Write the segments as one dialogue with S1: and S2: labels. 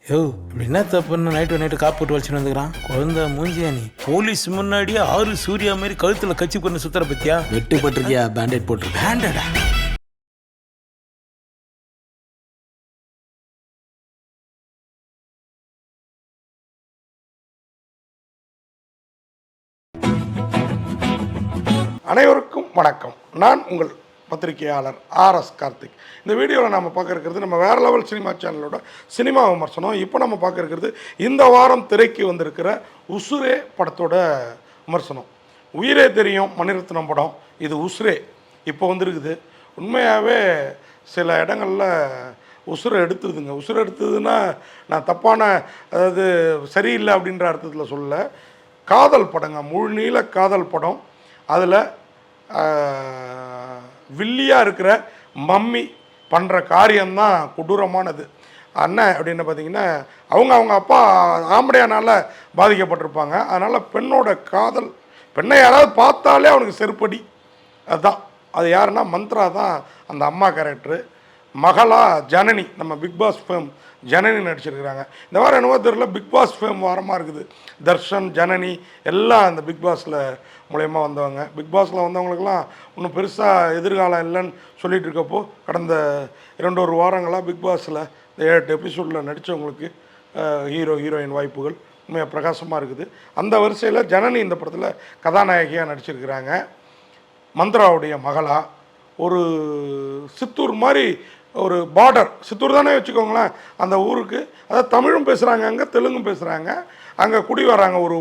S1: யோ இப்படி என்ன தப்புன்னு நைட்டு காப்பு போட்டு வச்சுட்டு வந்துக்கிறான் குழந்தை மூஞ்சியா நீ போலீஸ் முன்னாடியே 6 சூர்யா மாதிரி கழுத்துல கச்சி பண்ண சுத்தர பத்தியா
S2: வெட்டு பட்டிருக்கியா பேண்டேட் போட்டு
S1: பேண்டடா
S3: அனைவருக்கும் வணக்கம். நான் உங்கள் பத்திரிகையாளர் ஆர்எஸ் கார்த்திக். இந்த வீடியோவில் நம்ம பார்க்க இருக்கிறது நம்ம வேறு லெவல் சினிமா சேனலோட சினிமா விமர்சனம். இப்போ நம்ம பார்க்க இருக்கிறது இந்த வாரம் திரைக்கு வந்திருக்கிற உசுரே படத்தோட விமர்சனம். உயிரே தெரியும் மணிரத்னம் படம், இது உசுரே இப்போ வந்திருக்குது. உண்மையாகவே சில இடங்களில் உசுரை எடுத்துதுங்க. உசுரை எடுத்ததுன்னா நான் தப்பான, அதாவது சரியில்லை அப்படின்ற அர்த்தத்தில் சொல்லலை. காதல் படங்க, முழு நீள காதல் படம். அதில் வில்லியாக இருக்கிற மம்மி பண்ணுற காரியம்தான் கொடூரமானது. அண்ணன் அப்படின்னு பார்த்தீங்கன்னா அவங்க அப்பா ஆம்படையானால் பாதிக்கப்பட்டிருப்பாங்க. அதனால் பெண்ணோட காதல், பெண்ணை யாராவது பார்த்தாலே அவனுக்கு செருப்படி. அதுதான் அது. யாருன்னா மந்த்ரா தான் அந்த அம்மா கேரக்டரு. மகளா ஜனனி, நம்ம பிக் பாஸ் ஃபேம் ஜனனி நடிச்சிருக்கிறாங்க. இந்த வாரம் என்னவோ தெரியல, பிக் பாஸ் ஃபேம் வாரமாக இருக்குது. தர்ஷன், ஜனனி எல்லாம் அந்த பிக் பாஸில் மூலயமா வந்தவங்க. பிக் பாஸில் வந்தவங்களுக்கெல்லாம் இன்னும் பெருசாக எதிர்காலம் இல்லைன்னு சொல்லிகிட்டு இருக்கப்போ, கடந்த 2-1 வாரங்களாக பிக் பாஸில் இந்த 7 எபிசோடில் நடித்தவங்களுக்கு ஹீரோயின் வாய்ப்புகள் உண்மையாக பிரகாசமாக இருக்குது. அந்த வரிசையில் ஜனனி இந்த படத்தில் கதாநாயகியாக நடிச்சிருக்கிறாங்க. மந்த்ராவுடைய மகளா, ஒரு சித்தூர் மாதிரி ஒரு பார்டர், சித்தூர் தானே வச்சுக்கோங்களேன், அந்த ஊருக்கு, அதாவது தமிழும் பேசுகிறாங்க, அங்கே தெலுங்கும் பேசுகிறாங்க. அங்கே குடி வராங்க, ஒரு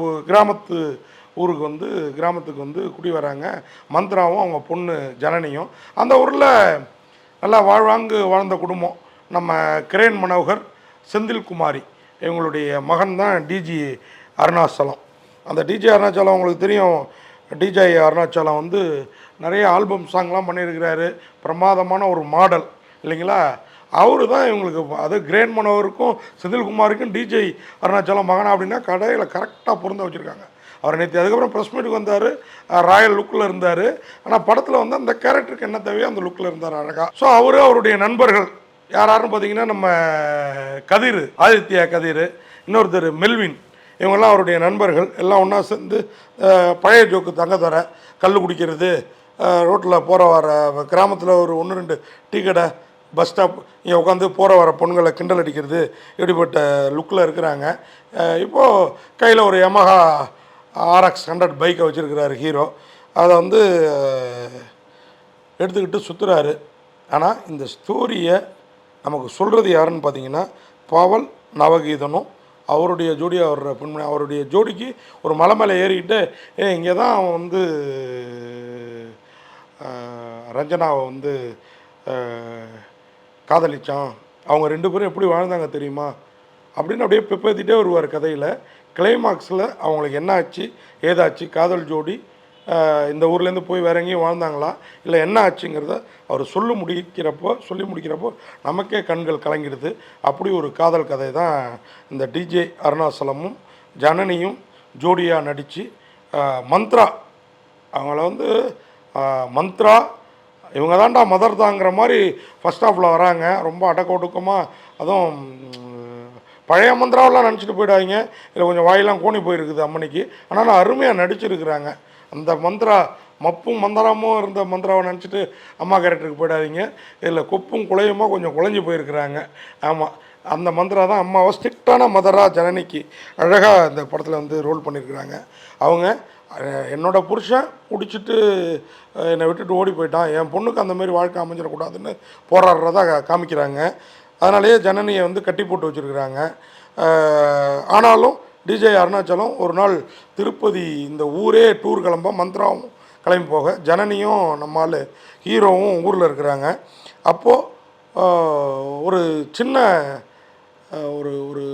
S3: கிராமத்துக்கு வந்து குடி வராங்க மந்த்ராவும் அவங்க பொண்ணு ஜனனியும். அந்த ஊரில் நல்லா வாழ்ந்த குடும்பம். நம்ம கிரேன் மனோகர், செந்தில்குமாரி இவங்களுடைய மகன் தான் டிஜி அருணாச்சலம். அந்த டிஜி அருணாச்சலம் உங்களுக்கு தெரியும். டிஜே அருணாச்சலம் வந்து நிறைய ஆல்பம் சாங்லாம் பண்ணியிருக்கிறாரு. பிரமாதமான ஒரு மாடல் இல்லைங்களா. அவரு தான் இவங்களுக்கு, அது கிரேன் மனோகருக்கும் செந்தில்குமாருக்கும் டிஜே அருணாச்சலம் மகனா அப்படின்னா கடையில் கரெக்டாக பொருந்த வச்சுருக்காங்க. அவர் நேற்று அதுக்கப்புறம் ப்ரெஸ் மீட்டுக்கு வந்தார், ராயல் லுக்கில் இருந்தார். ஆனால் படத்தில் வந்து அந்த கேரக்டருக்கு என்ன தேவையோ அந்த லுக்கில் இருந்தார் அழகாக. ஸோ அவருடைய நண்பர்கள் யாருன்னு பார்த்தீங்கன்னா நம்ம கதிர், ஆதித்யா கதிர், இன்னொருத்தர் மெல்வின், இவங்கெல்லாம் அவருடைய நண்பர்கள். எல்லாம் ஒன்றா சேர்ந்து பழைய ஜோக்கு தங்க தர, கல் குடிக்கிறது, ரோட்டில் போகிற வர கிராமத்தில் ஒரு 1-2 டீ கடை, பஸ் ஸ்டாப், இங்கே உட்காந்து போகிற வர பொண்ணுங்களை கிண்டல் அடிக்கிறது, இப்படிப்பட்ட லுக்கில் இருக்கிறாங்க. இப்போது கையில் ஒரு யமஹா RX 100 பைக்கை வச்சுருக்கிறாரு ஹீரோ. அதை வந்து எடுத்துக்கிட்டு சுற்றுறாரு. ஆனால் இந்த ஸ்டோரியை நமக்கு சொல்கிறது யாருன்னு பார்த்தீங்கன்னா பவல் நவகீதனும் அவருடைய ஜோடி, அவருடைய ஜோடிக்கு ஒரு மலை மேலே ஏறிக்கிட்டு இங்கே தான் அவன் வந்து ரஞ்சனாவை வந்து காதலிச்சான், அவங்க 2 பேரும் எப்படி வாழ்ந்தாங்க தெரியுமா அப்படின்னு அப்படியே பிப்பேற்றிட்டே வருவார் கதையில். கிளைமாக்ஸில் அவங்களுக்கு என்ன ஆச்சு ஏதாச்சு, காதல் ஜோடி இந்த ஊர்லேருந்து போய் வேற எங்கேயும் வாழ்ந்தாங்களா இல்லை என்ன ஆச்சுங்கிறத அவர் சொல்லி முடிக்கிறப்போ நமக்கே கண்கள் கலங்கிடுது. அப்படி ஒரு காதல் கதை தான் இந்த டிஜே அருணாச்சலமும் ஜனனியும் ஜோடியாக நடித்து மந்த்ரா, அவங்கள வந்து மந்த்ரா இவங்க தான்டா மதர் தாங்கிற மாதிரி ஃபஸ்ட் ஹாஃபில் வராங்க. ரொம்ப அடக்க, அதுவும் பழைய மந்த்ராவெலாம் நினச்சிட்டு போயிடாதீங்க, இதில் கொஞ்சம் வாயெல்லாம் கோணி போயிருக்குது அம்மனிக்கு. ஆனால் அருமையாக நடிச்சிருக்கிறாங்க. அந்த மந்த்ரா மப்பும் மந்திரமும் இருந்த மந்த்ராவை நினச்சிட்டு அம்மா கேரக்டருக்கு போயிடாதீங்க. இதில் கொப்பும் குலையுமா கொஞ்சம் குலைஞ்சி போயிருக்கிறாங்க. ஆமாம், அந்த மந்த்ரா தான் அம்மாவை ஸ்ட்ரிக்டான மதராக ஜனனிக்கு அழகாக இந்த படத்தில் வந்து ரோல் பண்ணியிருக்கிறாங்க. அவங்க என்னோடய புருஷன் குடிச்சிட்டு என்னை விட்டுட்டு ஓடி போயிட்டான், என் பொண்ணுக்கு அந்தமாரி வாழ்க்கை அமைஞ்சிடக்கூடாதுன்னு போராடுறதா காமிக்கிறாங்க. அதனாலேயே ஜனனியை வந்து கட்டி போட்டு வச்சுருக்கிறாங்க. ஆனாலும் டிஜே அருணாச்சலம் ஒரு நாள் திருப்பதி இந்த ஊரே டூர் கிளம்ப, மந்த்ராவும் கிளம்பி போக, ஜனனியும் நம்மால் ஹீரோவும் ஊரில் இருக்கிறாங்க. அப்போது ஒரு சின்ன ஒரு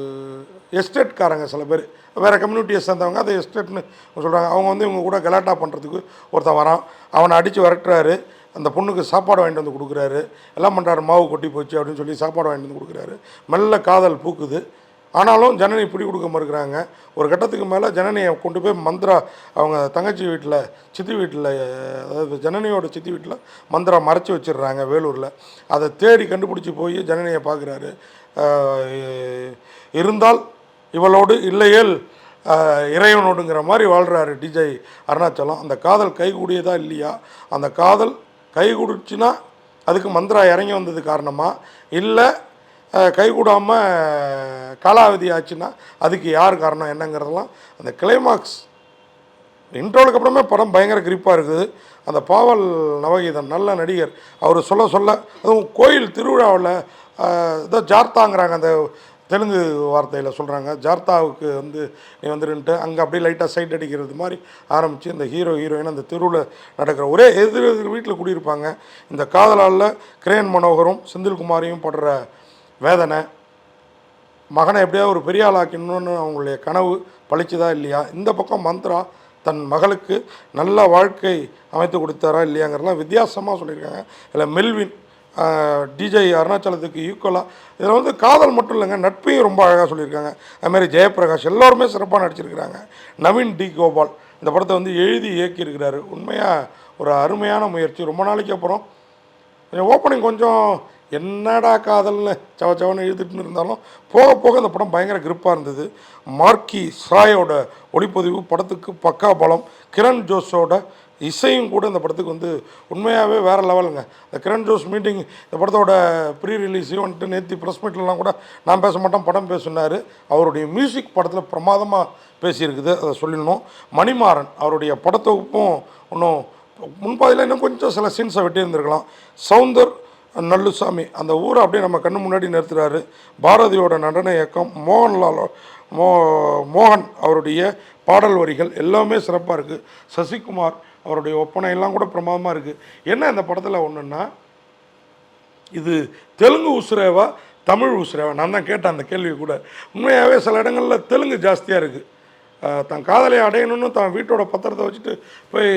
S3: எஸ்டேட்காரங்க, சில பேர் வேறு கம்யூனிட்டியை சேர்ந்தவங்க, அதை எஸ்டேட்னு சொல்கிறாங்க. அவங்க வந்து இவங்க கூட கலாட்டா பண்ணுறதுக்கு ஒருத்தன் வரான். அவனை அடித்து விரட்டுறாரு. அந்த பொண்ணுக்கு சாப்பாடு வாங்கிட்டு வந்து கொடுக்குறாரு. எல்லாம் பண்ணுறாரு, மாவு கொட்டி போச்சு அப்படின்னு சொல்லி சாப்பாடு வாங்கிட்டு வந்து கொடுக்குறாரு. மெல்ல காதல் பூக்குது. ஆனாலும் ஜனனி பிடி கொடுக்க மறுக்கிறாங்க. ஒரு கட்டத்துக்கு மேலே ஜனனியை கொண்டு போய் மந்த்ரா அவங்க தங்கச்சி வீட்டில், சித்தி வீட்டில், அதாவது ஜனனியோட சித்தி வீட்டில் மந்த்ரா மறைச்சி வச்சிடுறாங்க வேலூரில். அதை தேடி கண்டுபிடிச்சி போய் ஜனனியை பார்க்குறாரு. இருந்தால் இவளோடு இல்லையேல் இறைவனோடுங்கிற மாதிரி வாழ்கிறாரு டிஜே அருணாச்சலம். அந்த காதல் கைகூடியதா இல்லையா, அந்த காதல் கைகூடுச்சுன்னா அதுக்கு மந்த்ரா இறங்கி வந்தது காரணமாக, இல்லை கைகூடாமல் காலாவதி ஆச்சுன்னா அதுக்கு யார் காரணம் என்னங்கிறதெல்லாம் அந்த கிளைமாக்ஸ் இன்ட்ரோலுக்கு அப்புறமே படம் பயங்கர கிரிப்பாக இருக்குது. அந்த பாவல் நவகீதன் நல்ல நடிகர், அவர் சொல்ல சொல்ல அதுவும் கோயில் திருவிழாவில் ஏதோ ஜார்த்தாங்கிறாங்க, அந்த தெலுங்கு வார்த்தையில் சொல்கிறாங்க, ஜார்த்தாவுக்கு நீ வந்துருன்ட்டு அங்கே அப்படியே லைட்டாக சைட் அடிக்கிறது மாதிரி ஆரம்பித்து இந்த ஹீரோயின் அந்த தெருவில் நடக்கிற ஒரே எதிர் வீட்டில் குடியிருப்பாங்க. இந்த காதலால் கிரேன் மனோகரும் செந்தில்குமாரையும் படுற வேதனை, மகனை எப்படியாவது ஒரு பெரிய ஆளாக்கணும்னு அவங்களுடைய கனவு பழிச்சுதா இல்லையா, இந்த பக்கம் மந்த்ரா தன் மகளுக்கு நல்ல வாழ்க்கை அமைத்து கொடுத்தாரா இல்லையாங்கிறதுலாம் வித்தியாசமாக சொல்லியிருக்காங்க. இல்லை மெல்வின் டிஜே அருணாச்சலத்துக்கு ஈக்குவலாக இதில் காதல் மட்டும் இல்லைங்க, நட்பையும் ரொம்ப அழகாக சொல்லியிருக்காங்க. அதுமாதிரி ஜெயபிரகாஷ் எல்லோருமே சிறப்பாக நடிச்சிருக்கிறாங்க. நவீன் டி கோபால் இந்த படத்தை எழுதி இயக்கியிருக்கிறாரு. உண்மையாக ஒரு அருமையான முயற்சி. ரொம்ப நாளைக்கு அப்புறம் ஓப்பனிங் கொஞ்சம் என்னடா காதல்னு சவச்சவன்னு இழுத்துட்டுன்னு இருந்தாலும் போக போக இந்த படம் பயங்கர கிரிப்பாக இருந்தது. மார்க்கி சாயோட ஒளிப்பதிவு படத்துக்கு பக்கா பலம். கிரண் ஜோஸோட இசையும் கூட இந்த படத்துக்கு உண்மையாகவே வேறு லெவலுங்க. இந்த கிரண் ஜோஸ் மீட்டிங் இந்த படத்தோட ப்ரீ ரிலீஸையும் நேற்று ப்ரெஸ் மீட்லலாம் கூட நான் பேச மாட்டேன் படம் பேசினார். அவருடைய மியூசிக் படத்தில் பிரமாதமாக பேசியிருக்குது, அதை சொல்லிடணும். மணிமாறன் அவருடைய படத்தொகுப்பும் இன்னும் முன்பாதியில் இன்னும் கொஞ்சம் சில சீன்ஸை வெட்டியிருந்திருக்கலாம். சவுந்தர் நல்லுசாமி அந்த ஊரை அப்படியே நம்ம கண்ணு முன்னாடி நிறுத்துகிறாரு. பாரதியோட நடன இயக்கம், மோகன் அவருடைய பாடல் வரிகள் எல்லாமே சிறப்பாக இருக்குது. சசிகுமார் அவருடைய ஒப்பனை எல்லாம் கூட பிரமாதமாக இருக்குது. என்ன இந்த படத்தில் ஒன்றுன்னா, இது தெலுங்கு உசுரேவா தமிழ் உசுரேவா, நான் தான் கேட்டேன் அந்த கேள்வி கூட. உண்மையாகவே சில இடங்களில் தெலுங்கு ஜாஸ்தியாக இருக்குது. தன் காதலை அடையணும்னு தான் வீட்டோட பத்திரத்தை வச்சுட்டு போய்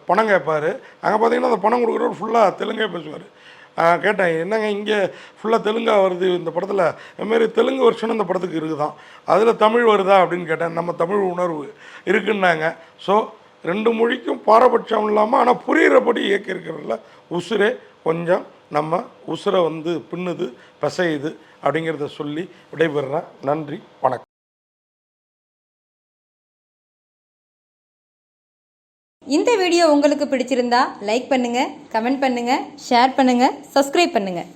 S3: பணம் கேட்பார். அங்கே பார்த்தீங்கன்னா அந்த பணம் கொடுக்குறவர் ஃபுல்லாக தெலுங்கே பேசுவார். கேட்டேன், என்னங்க இங்கே ஃபுல்லாக தெலுங்காக வருது இந்த படத்தில், இதுமாரி தெலுங்கு வருஷனும் இந்த படத்துக்கு இருக்குதான், அதில் தமிழ் வருதா அப்படின்னு கேட்டேன். நம்ம தமிழ் உணர்வு இருக்குன்னாங்க. ஸோ ரெண்டு மொழிக்கும் பாரபட்சம் இல்லாமல் ஆனால் புரிகிறபடி இயக்கியிருக்கிறதுல உசுரே கொஞ்சம் நம்ம உசுரை பின்னுது பிசையுது அப்படிங்கிறத சொல்லி விடைபெறுறேன். நன்றி, வணக்கம்.
S4: இந்த வீடியோ உங்களுக்கு பிடிச்சிருந்தா லைக் பண்ணுங்கள், கமெண்ட் பண்ணுங்கள், ஷேர் பண்ணுங்கள், சப்ஸ்கிரைப் பண்ணுங்கள்.